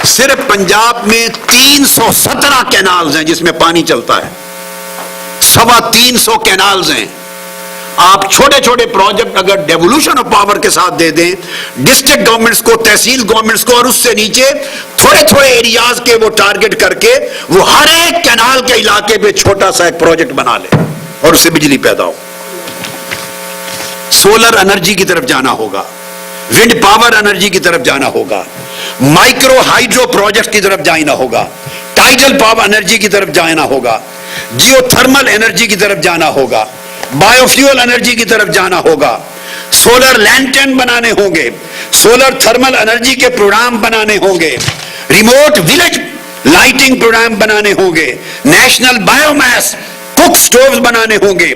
صرف پنجاب میں 317 کینالز ہیں جس میں پانی چلتا ہے، 350 کینالز ہیں. آپ چھوٹے چھوٹے پروجیکٹ اگر ڈیولوشن آف پاور کے ساتھ دے دیں ڈسٹرکٹ گورنمنٹس کو، تحصیل گورنمنٹس کو، اور اس سے نیچے تھوڑے تھوڑے ایریاز کے وہ ٹارگٹ کر کے وہ ہر ایک کینال کے علاقے پہ چھوٹا سا ایک پروجیکٹ بنا لے اور اس سے بجلی پیدا ہو. سولر انرجی کی طرف جانا ہوگا، ونڈ پاور انرجی کی طرف جانا ہوگا، مائکرو ہائیڈرو پروجیکٹ کی طرف جانا ہوگا، ٹائیڈل پاور انرجی کی طرف جانا ہوگا، جیو تھرمل انرجی کی طرف جانا ہوگا، بایو فیول انرجی کی طرف جانا ہوگا، سولر لینٹرن بنانے ہوں گے، سولر تھرمل انرجی کے پروگرام بنانے ہوں گے، ریموٹ ولیج لائٹنگ پروگرام بنانے ہوں گے، نیشنل بایو میس کوک سٹووز بنانے ہوں گے،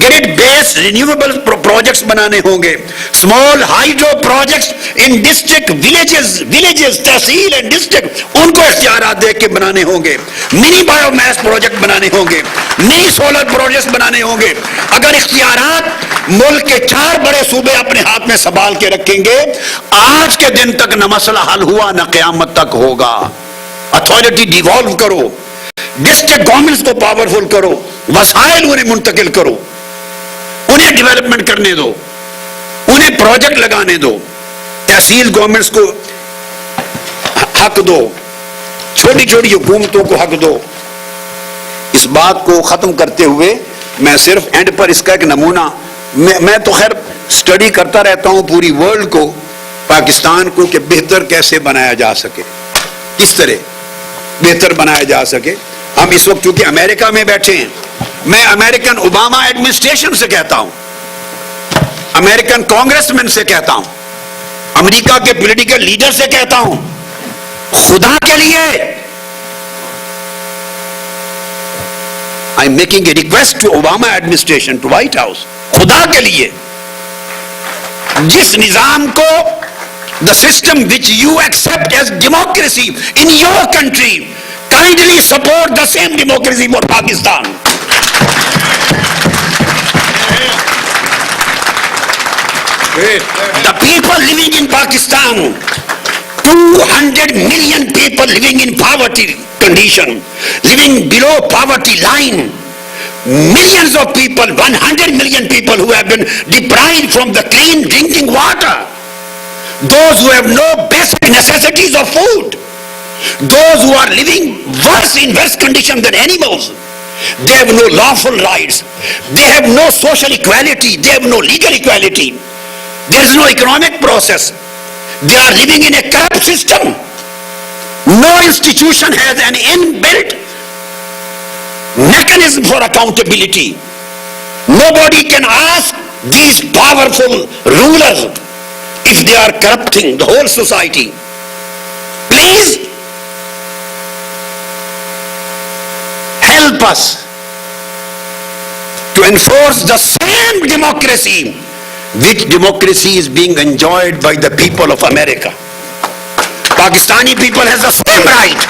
گرڈ بیس رینیویبل پروجیکٹس بنانے ہوں گے، small hydro projects in district villages tehsil and district ان کو اختیارات دے کے بنانے ہوں گے، منی بایو میس پروجیکٹ بنانے ہوں گے، منی سولر پروجیکٹس بنانے ہوں گے. اگر اختیارات ملک کے 4 بڑے صوبے اپنے ہاتھ میں سنبھال کے رکھیں گے آج کے دن تک نہ مسئلہ حل ہوا نہ قیامت تک ہوگا. اتھارٹی ڈیوالو کرو، ڈسٹرکٹ گورنمنٹس کو پاورفل کرو، وسائل انہیں منتقل کرو، انہیں ڈیولپمنٹ کرنے دو، انہیں پروجیکٹ لگانے دو، تحصیل گورنمنٹس کو حق دو، چھوٹی چھوٹی حکومتوں کو حق دو. اس بات کو ختم کرتے ہوئے میں صرف اینڈ پر اس کا ایک نمونہ، میں تو خیر سٹڈی کرتا رہتا ہوں پوری ورلڈ کو، پاکستان کو کہ بہتر کیسے بنایا جا سکے، کس طرح بہتر بنایا جا سکے. ہم اس وقت چونکہ امریکہ میں بیٹھے ہیں، میں امریکن اوباما ایڈمنسٹریشن سے کہتا ہوں، امریکن کانگریس مین سے کہتا ہوں، امریکہ کے پولیٹیکل لیڈر سے کہتا ہوں، خدا کے لیے I am making a request to Obama administration, to White House, خدا کے لیے جس نظام کو the system which you accept as democracy in your country, kindly support the same democracy for Pakistan. The people living in Pakistan, 200 million people living in poverty condition, living below poverty line, millions of people, 100 million people who have been deprived from the clean drinking water, those who have no basic necessities of food, those who are living in worse condition than animals. They have no lawful rights, they have no social equality, they have no legal equality, there is no economic process, they are living in a corrupt system. No institution has an inbuilt mechanism for accountability. Nobody can ask these powerful rulers if they are corrupting the whole society. Please help us to enforce the same democracy which democracy is being enjoyed by the people of America. Pakistani people has the same right.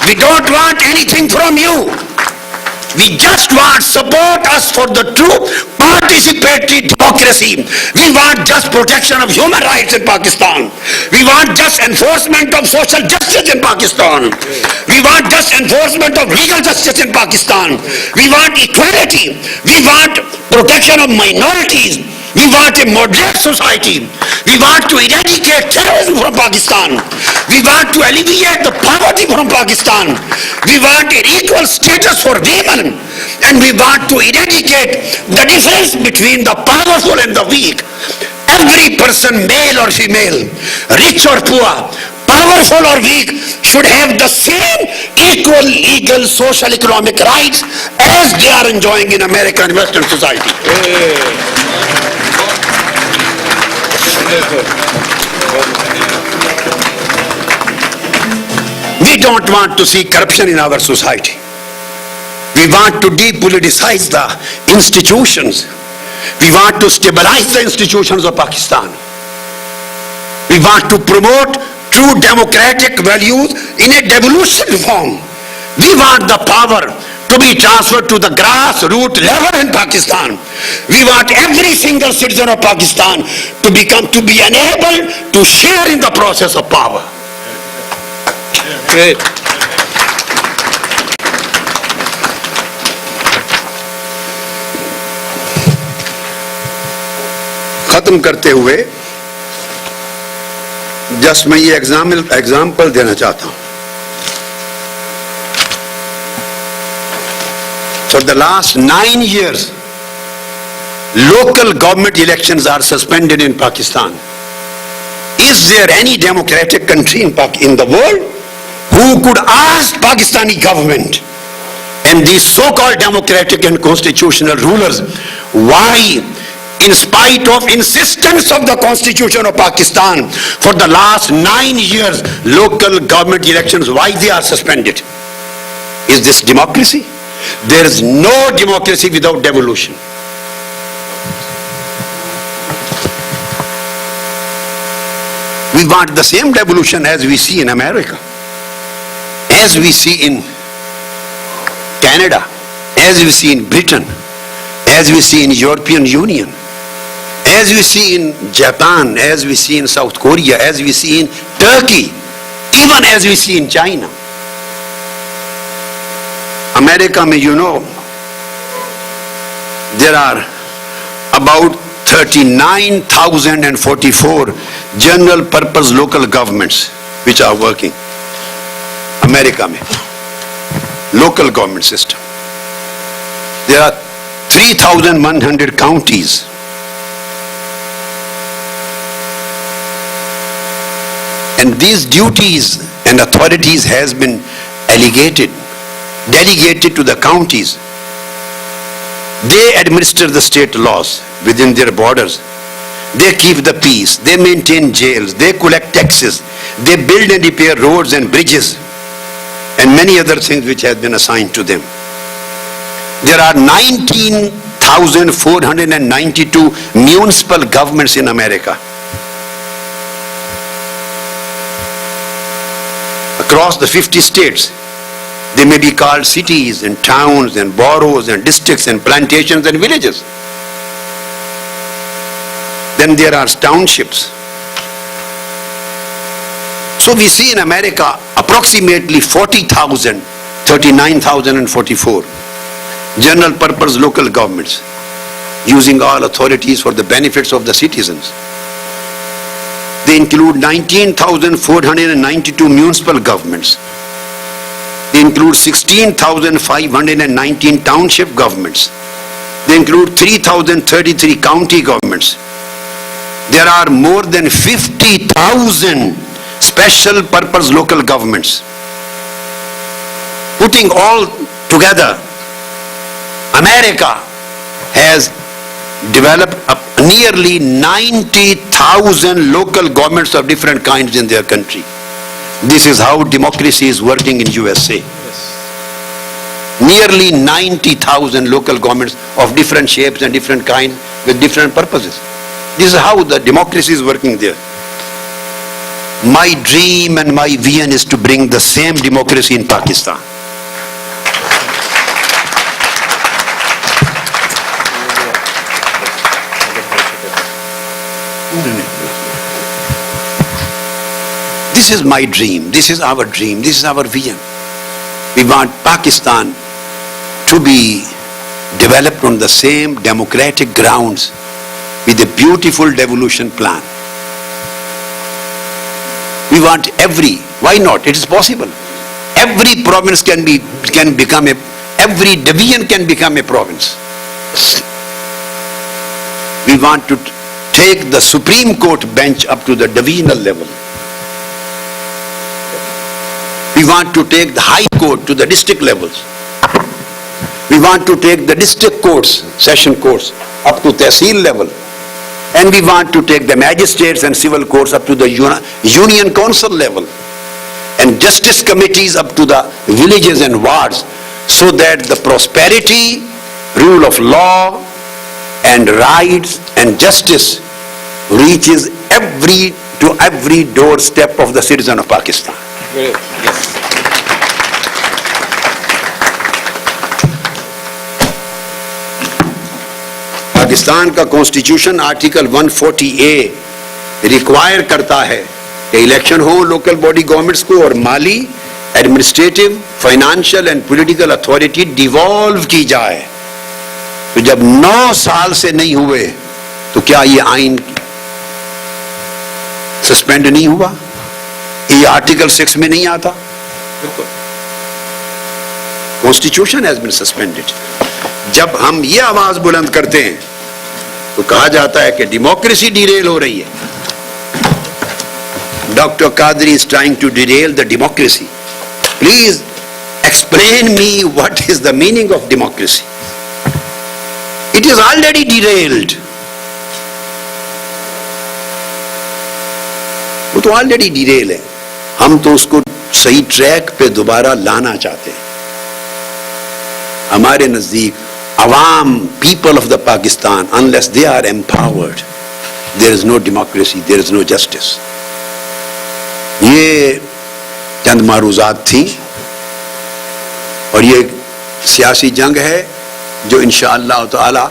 We don't want anything from you. We just want support us for the true participatory democracy. We want just protection of human rights in Pakistan. We want just enforcement of social justice in Pakistan. We want just enforcement of legal justice in Pakistan. We want equality. We want protection of minorities. We want a moderate society. We want to eradicate terrorism from Pakistan. We want to alleviate the poverty from Pakistan. We want an equal status for women. And we want to eradicate the difference between the powerful and the weak. Every person, male or female, rich or poor, powerful or weak, should have the same equal legal, social, economic rights as they are enjoying in American and Western society. We don't want to see corruption in our society. We want to depoliticize the institutions. We want to stabilize the institutions of Pakistan. We want to promote true democratic values in a devolution form. We want the power to be transferred to the grassroots level in Pakistan. We want every single citizen of Pakistan to be enabled to share in the process of power. Great. ختم کرتے ہوئے just میں یہ example دینا چاہتا ہوں. For the last 9 years, local government elections are suspended in Pakistan. Is there any democratic country in the world who could ask Pakistani government and these so-called democratic and constitutional rulers why, in spite of insistence of the Constitution of Pakistan, for the last 9 years, local government elections, why they are suspended? Is this democracy? There is no democracy without devolution. We want the same devolution as we see in America, as we see in Canada, as we see in Britain, as we see in European Union, as we see in Japan, as we see in South Korea, as we see in Turkey, even as we see in China. America mein, you know, there are about 39,044 general purpose local governments which are working. America mein, local government system. There are 3,100 counties. And these duties and authorities has been delegated to the counties. They administer the state laws within their borders. They keep the peace. They maintain jails. They collect taxes. They build and repair roads and bridges and many other things which have been assigned to them. There are 19,492 municipal governments in America. Across the 50 states, they may be called cities and towns and boroughs and districts and plantations and villages. Then there are townships. So we see in America approximately 40,000, 39,044 general purpose local governments using all authorities for the benefits of the citizens. They include 19,492 municipal governments. They include 16,519 township governments. They include 3,033 county governments. There are more than 50,000 special purpose local governments. Putting all together, America has developed nearly 90,000 local governments of different kinds in their country. This is how democracy is working in USA. Nearly 90,000 local governments of different shapes and different kinds with different purposes. This is how the democracy is working there. My dream and my vision is to bring the same democracy in Pakistan. This is my dream, this is our dream, this is our vision. We want Pakistan to be developed on the same democratic grounds with a beautiful devolution plan. We want why not? It is possible. Every province can become every division can become a province. We want to take the Supreme Court bench up to the divisional level. We want to take the High Court to the district levels. We want to take the district courts, session courts, up to Tehsil level. And we want to take the magistrates and civil courts up to the union council level. And justice committees up to the villages and wards, so that the prosperity, rule of law, and rights and justice reaches to every doorstep of the citizen of Pakistan. Yes. Pakistan کا constitution article 140A require کرتا ہے کہ election ہو local body governments کو اور مالی administrative financial and political authority devalue کی جائے. تو جب 9 سال سے نہیں ہوئے تو کیا یہ آئین سسپینڈ نہیں ہوا؟ یہ آرٹیکل 6 میں نہیں آتا؟ Constitution has been suspended. جب ہم یہ آواز بلند کرتے ہیں تو کہا جاتا ہے کہ ڈیموکریسی ڈیریل ہو رہی ہے. Doctor Qadri is trying to derail the democracy. Please explain me what is the meaning of democracy. It is already derailed. وہ تو آلریڈی ڈیریل ہے. ہم تو اس کو صحیح ٹریک پہ دوبارہ لانا چاہتے ہیں. ہمارے نزدیک عوام, people of the Pakistan, unless they are empowered, there is no democracy, there is no justice. یہ چند معروضات تھیں اور یہ سیاسی جنگ ہے جو انشاءاللہ تعالی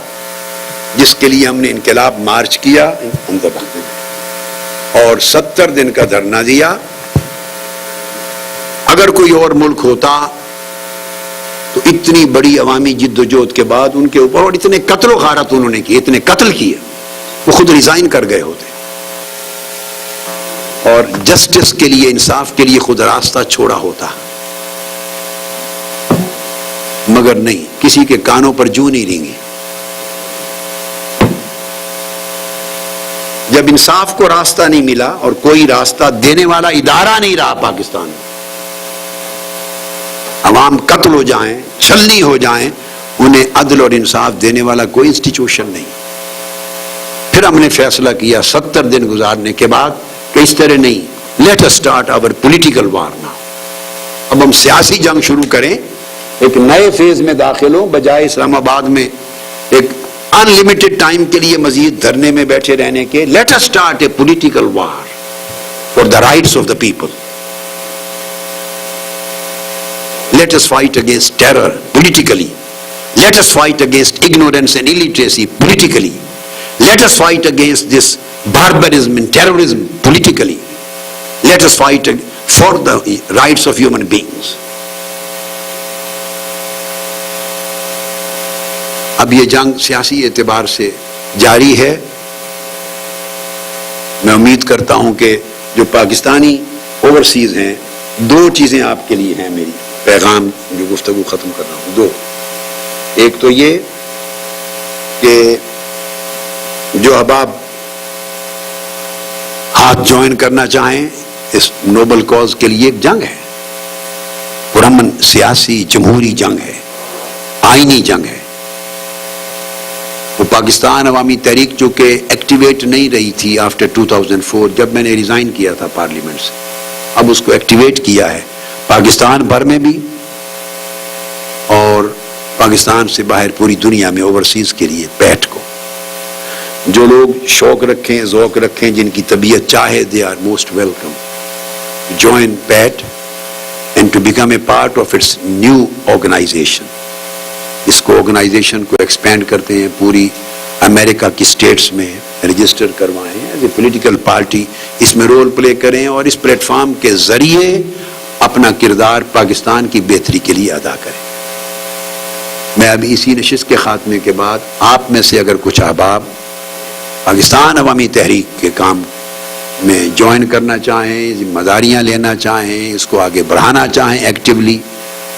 جس کے لیے ہم نے انقلاب مارچ کیا اور 70 دن کا دھرنا دیا. اگر کوئی اور ملک ہوتا تو اتنی بڑی عوامی جد و جہد کے بعد ان کے اوپر اور اتنے قتل و غارت انہوں نے کیے, اتنے قتل کیے, وہ خود ریزائن کر گئے ہوتے اور جسٹس کے لیے, انصاف کے لیے خود راستہ چھوڑا ہوتا. مگر نہیں, کسی کے کانوں پر جوں نہیں رینگی. جب انصاف کو راستہ نہیں ملا اور کوئی راستہ دینے والا ادارہ نہیں رہا پاکستان میں, عوام قتل ہو جائیں, چھلنی ہو جائیں, انہیں عدل اور انصاف دینے والا کوئی انسٹیٹیوشن نہیں. پھر ہم نے فیصلہ کیا 70 دن گزارنے کے بعد کہ اس طرح نہیں, let us start our political war now. اب ہم سیاسی جنگ شروع کریں, ایک نئے فیز میں داخل ہوں, بجائے اسلام آباد میں ایک ان لمیٹڈ ٹائم کے لیے مزید دھرنے میں بیٹھے رہنے کے. Let us start a political war for the rights of the people. Let us fight against terror politically. Let us fight against ignorance and illiteracy politically. Let us fight against this barbarism and terrorism politically. Let us fight for the rights of human beings. اب یہ جنگ سیاسی اعتبار سے جاری ہے. میں امید کرتا ہوں کہ جو پاکستانی اوورسیز ہیں, 2 چیزیں آپ کے لیے ہیں میری پیغام جو گفتگو ختم کر رہا ہوں. 2, ایک تو یہ کہ جو احباب ہاتھ جوائن کرنا چاہیں اس نوبل کاز کے لیے, ایک جنگ ہے, پرامن سیاسی جمہوری جنگ ہے, آئینی جنگ ہے. وہ پاکستان عوامی تحریک جو کہ ایکٹیویٹ نہیں رہی تھی آفٹر 2004 جب میں نے ریزائن کیا تھا پارلیمنٹ سے, اب اس کو ایکٹیویٹ کیا ہے پاکستان بھر میں بھی اور پاکستان سے باہر پوری دنیا میں اوورسیز کے لیے. پیٹ کو جو لوگ شوق رکھیں, ذوق رکھیں, جن کی طبیعت چاہے, they are most welcome. Join PAT and to become a part of its new organization. اس کو آرگنائزیشن کو ایکسپینڈ کرتے ہیں, پوری امریکہ کی اسٹیٹس میں رجسٹر کروائیں ایز اے پولیٹیکل پارٹی, اس میں رول پلے کریں اور اس پلیٹ فارم کے ذریعے اپنا کردار پاکستان کی بہتری کے لیے ادا کریں. میں اب اسی نشست کے خاتمے کے بعد آپ میں سے اگر کچھ احباب پاکستان عوامی تحریک کے کام میں جوائن کرنا چاہیں, ذمہ داریاں لینا چاہیں, اس کو آگے بڑھانا چاہیں ایکٹیولی,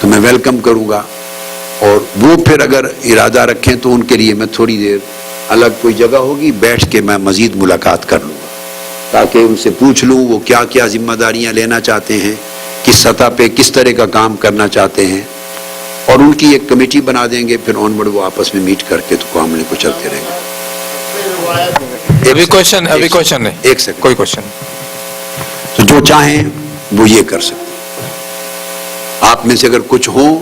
تو میں ویلکم کروں گا. اور وہ پھر اگر ارادہ رکھیں تو ان کے لیے میں تھوڑی دیر الگ کوئی جگہ ہوگی, بیٹھ کے میں مزید ملاقات کر لوں گا تاکہ ان سے پوچھ لوں وہ کیا کیا ذمہ داریاں لینا چاہتے ہیں, کس سطح پہ کس طرح کا کام کرنا چاہتے ہیں, اور ان کی ایک کمیٹی بنا دیں گے. پھر آن ورڈ وہ آپس میں میٹ کر کے تو معاملے کو چلتے رہیں گے. ابھی کوشچن ہے, ایک سیکنڈ, کوئی کوشچن تو جو چاہیں وہ یہ کر سکتے. آپ میں سے اگر کچھ ہوں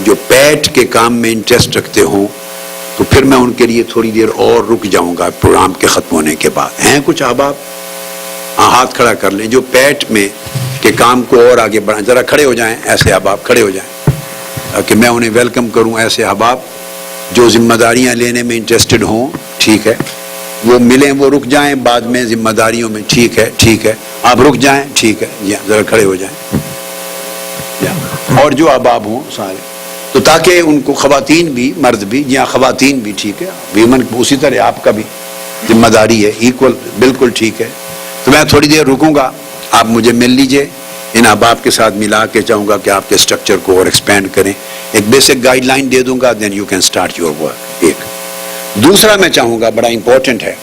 جو پیٹ کے کام میں انٹرسٹ رکھتے ہوں تو پھر میں ان کے لیے تھوڑی دیر اور رک جاؤں گا پروگرام کے ختم ہونے کے بعد. ہیں کچھ احباب؟ ہاتھ کھڑا کر لیں جو پیٹ میں کے کام کو اور آگے بڑھائیں. ذرا کھڑے ہو جائیں, ایسے احباب کھڑے ہو جائیں تاکہ میں انہیں ویلکم کروں. ایسے احباب جو ذمہ داریاں لینے میں انٹرسٹڈ ہوں, ٹھیک ہے, وہ ملیں, وہ رک جائیں, بعد میں ذمہ داریوں میں. ٹھیک ہے, ٹھیک ہے. آپ رک جائیں, ٹھیک ہے جی ذرا کھڑے ہو جائیں, اور جو احباب ہوں سارے, تو تاکہ ان کو خواتین بھی مرد بھی, جہاں خواتین بھی ٹھیک ہے, ویمن اسی طرح آپ کا بھی ذمہ داری ہے ایکول, بالکل ٹھیک ہے. تو میں تھوڑی دیر رکوں گا, آپ مجھے مل لیجئے, ان احباب کے ساتھ ملا کے چاہوں گا کہ آپ کے اسٹرکچر کو اور ایکسپینڈ کریں, ایک بیسک گائیڈ لائن دے دوں گا, then you can start your work. ایک دوسرا میں چاہوں گا بڑا امپورٹنٹ ہے,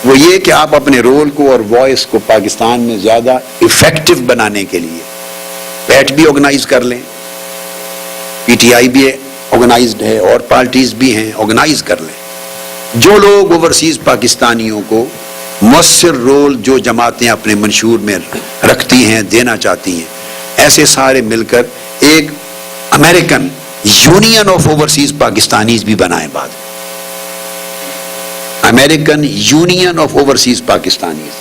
وہ یہ کہ آپ اپنے رول کو اور وائس کو پاکستان میں زیادہ افیکٹو بنانے کے لیے پیٹ بھی آرگنائز کر لیں, پی ٹی آئی بھی آرگنائزڈ ہے اور پارٹیز بھی ہیں, آرگنائز کر لیں. جو لوگ اوورسیز پاکستانیوں کو مؤثر رول جو جماعتیں اپنے منشور میں رکھتی ہیں, دینا چاہتی ہیں, ایسے سارے مل کر ایک American union of overseas Pakistanis بھی بنائیں. بعد American union of overseas Pakistanis,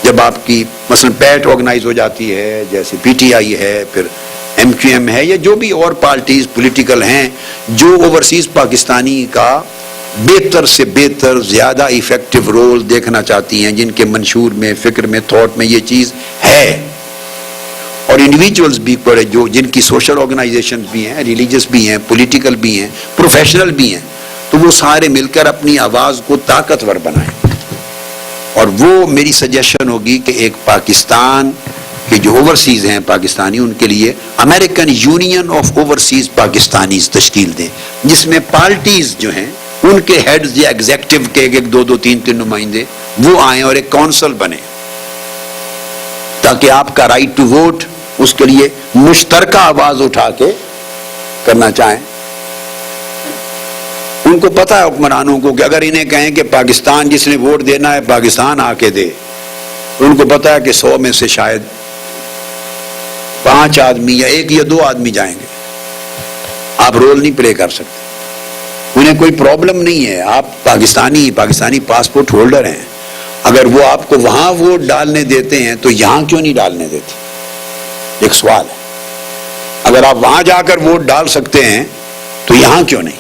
جب آپ کی مثلا پیٹ آرگنائز ہو جاتی ہے, جیسے پی ٹی آئی ہے, پھر ایم کیو ایم ہے, یا جو بھی اور پارٹیز پولیٹیکل ہیں جو اوورسیز پاکستانی کا بہتر سے بہتر زیادہ ایفیکٹو رول دیکھنا چاہتی ہیں, جن کے منشور میں, فکر میں, تھاٹ میں یہ چیز ہے, اور انڈیویجولز بھی پڑے جو جن کی سوشل آرگنائزیشن بھی ہیں, ریلیجس بھی ہیں, پولیٹیکل بھی ہیں, پروفیشنل بھی ہیں, تو وہ سارے مل کر اپنی آواز کو طاقتور بنائیں. اور وہ میری سجیشن ہوگی کہ ایک پاکستان کے جو اوورسیز ہیں پاکستانی, ان کے لیے American union of overseas Pakistanis تشکیل دیں, جس میں پارٹیز جو ہیں ان کے ہیڈز یا ایگزیکٹو کے ایک دو تین نمائندے وہ آئیں اور ایک کونسل بنے, تاکہ آپ کا رائٹ ٹو ووٹ اس کے لیے مشترکہ آواز اٹھا کے کرنا چاہیں. ان کو پتا ہے حکمرانوں کو کہ اگر انہیں کہیں کہ پاکستان جس نے ووٹ دینا ہے پاکستان آ کے دے, ان کو پتا ہے کہ 100 میں سے شاید 5 آدمی یا 1 یا 2 آدمی جائیں گے, آپ رول نہیں پلے کر سکتے. انہیں کوئی پرابلم نہیں ہے, آپ پاکستانی پاسپورٹ ہولڈر ہیں, اگر وہ آپ کو وہاں ووٹ ڈالنے دیتے ہیں تو یہاں کیوں نہیں ڈالنے دیتے؟ ایک سوال ہے. اگر آپ وہاں جا کر ووٹ ڈال سکتے ہیں تو یہاں کیوں نہیں؟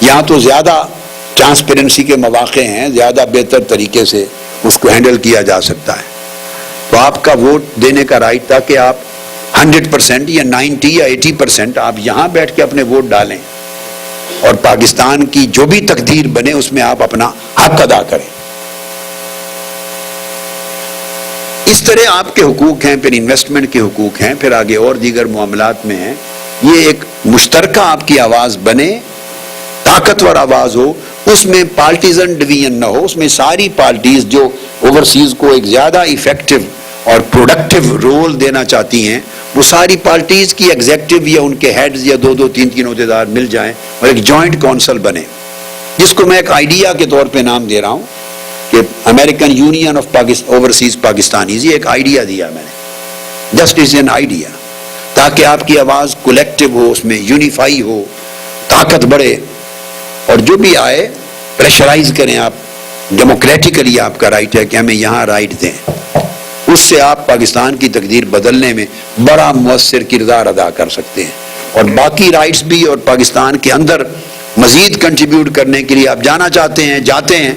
یہاں تو زیادہ ٹرانسپیرنسی کے مواقع ہیں, زیادہ بہتر طریقے سے اس کو ہینڈل کیا جا سکتا ہے. تو آپ کا ووٹ دینے کا رائٹ تھا کہ آپ 100% یا 90 یا 80% آپ یہاں بیٹھ کے اپنے ووٹ ڈالیں, اور پاکستان کی جو بھی تقدیر بنے اس میں آپ اپنا حق ادا کریں. اس طرح آپ کے حقوق ہیں, پھر انویسٹمنٹ کے حقوق ہیں, پھر آگے اور دیگر معاملات میں ہیں. یہ ایک مشترکہ آپ کی آواز بنے, طاقتور آواز ہو, اس میں پارٹیزن ڈویژن نہ ہو, اس میں ساری پارٹیز جو اوورسیز کو ایک زیادہ ایفیکٹو اور پروڈکٹیو رول دینا چاہتی ہیں, وہ ساری پارٹیز کی ایگزیکٹو یا ان کے ہیڈز یا 2 3 عہدیدار مل جائیں اور ایک جوائنٹ کونسل بنے, جس کو میں ایک آئیڈیا کے طور پہ نام دے رہا ہوں کہ American union of overseas Pakistanis. یہ ایک آئیڈیا دیا میں نے, جسٹ از این آئیڈیا, تاکہ آپ کی آواز کولیکٹیو ہو, اس میں یونیفائی ہو, طاقت بڑھے, اور جو بھی آئے پریشرائز کریں. آپ ڈیموکریٹیکلی آپ کا رائٹ ہے کہ ہمیں یہاں رائٹ دیں, اس سے آپ پاکستان کی تقدیر بدلنے میں بڑا مؤثر کردار ادا کر سکتے ہیں. اور باقی رائٹس بھی, اور پاکستان کے اندر مزید کنٹریبیوٹ کرنے کے لیے آپ جانا چاہتے ہیں, جاتے ہیں,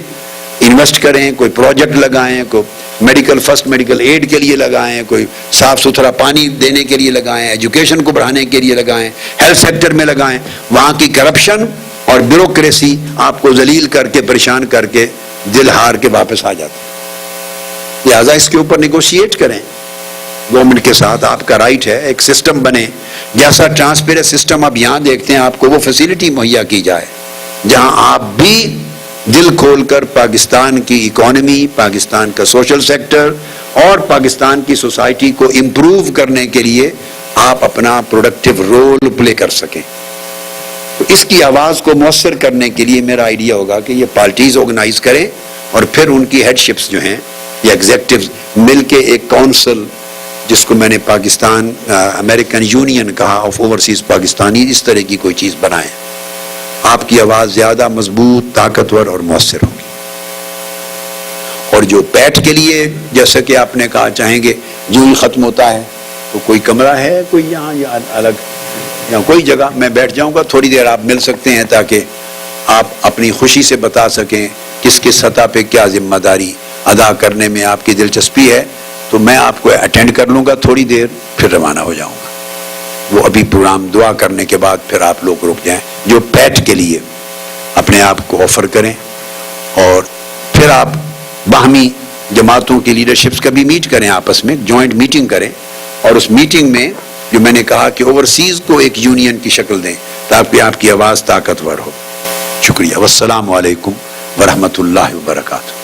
انویسٹ کریں, کوئی پروجیکٹ لگائیں, کوئی فرسٹ میڈیکل ایڈ کے لیے لگائیں, کوئی صاف ستھرا پانی دینے کے لیے لگائیں, ایجوکیشن کو بڑھانے کے لیے لگائیں, ہیلتھ سیکٹر میں لگائیں. وہاں کی کرپشن اور بیوروکریسی آپ کو ذلیل کر کے, پریشان کر کے دل ہار کے واپس آ جاتے. لہٰذا اس کے اوپر نیگوشیٹ کریں گورنمنٹ کے ساتھ, آپ کا رائٹ ہے. ایک سسٹم بنے, جیسا ٹرانسپیرنٹ سسٹم آپ یہاں دیکھتے ہیں, آپ کو وہ فیسلٹی مہیا کی جائے جہاں آپ بھی دل کھول کر پاکستان کی اکانومی, پاکستان کا سوشل سیکٹر اور پاکستان کی سوسائٹی کو امپروو کرنے کے لیے آپ اپنا پروڈکٹیو رول پلے کر سکیں. تو اس کی آواز کو مؤثر کرنے کے لیے میرا آئیڈیا ہوگا کہ یہ پارٹیز آرگنائز کریں, اور پھر ان کی ہیڈ شپس جو ہیں یا ایگزیکٹوز مل کے ایک کونسل, جس کو میں نے پاکستان امریکن یونین کہا آف اوورسیز پاکستانی, اس طرح کی کوئی چیز بنائیں. آپ کی آواز زیادہ مضبوط, طاقتور اور مؤثر ہوگی. اور جو پیٹ کے لیے, جیسا کہ آپ نے کہا, چاہیں گے جو ہی ختم ہوتا ہے تو کوئی کمرہ ہے کوئی یہاں یا الگ یا کوئی جگہ, میں بیٹھ جاؤں گا, تھوڑی دیر آپ مل سکتے ہیں, تاکہ آپ اپنی خوشی سے بتا سکیں کس کس سطح پہ کیا ذمہ داری ادا کرنے میں آپ کی دلچسپی ہے تو میں آپ کو اٹینڈ کر لوں گا تھوڑی دیر، پھر روانہ ہو جاؤں گا۔ وہ ابھی پروگرام دعا کرنے کے بعد پھر آپ لوگ رک جائیں، جو پیٹ کے لیے اپنے آپ کو آفر کریں، اور پھر آپ باہمی جماعتوں کی لیڈرشپس کا بھی میٹ کریں، آپس میں جوائنٹ میٹنگ کریں، اور اس میٹنگ میں جو میں نے کہا کہ اوورسیز کو ایک یونین کی شکل دیں تاکہ آپ کی آواز طاقتور ہو۔ شکریہ، والسلام علیکم ورحمۃ اللہ وبرکاتہ۔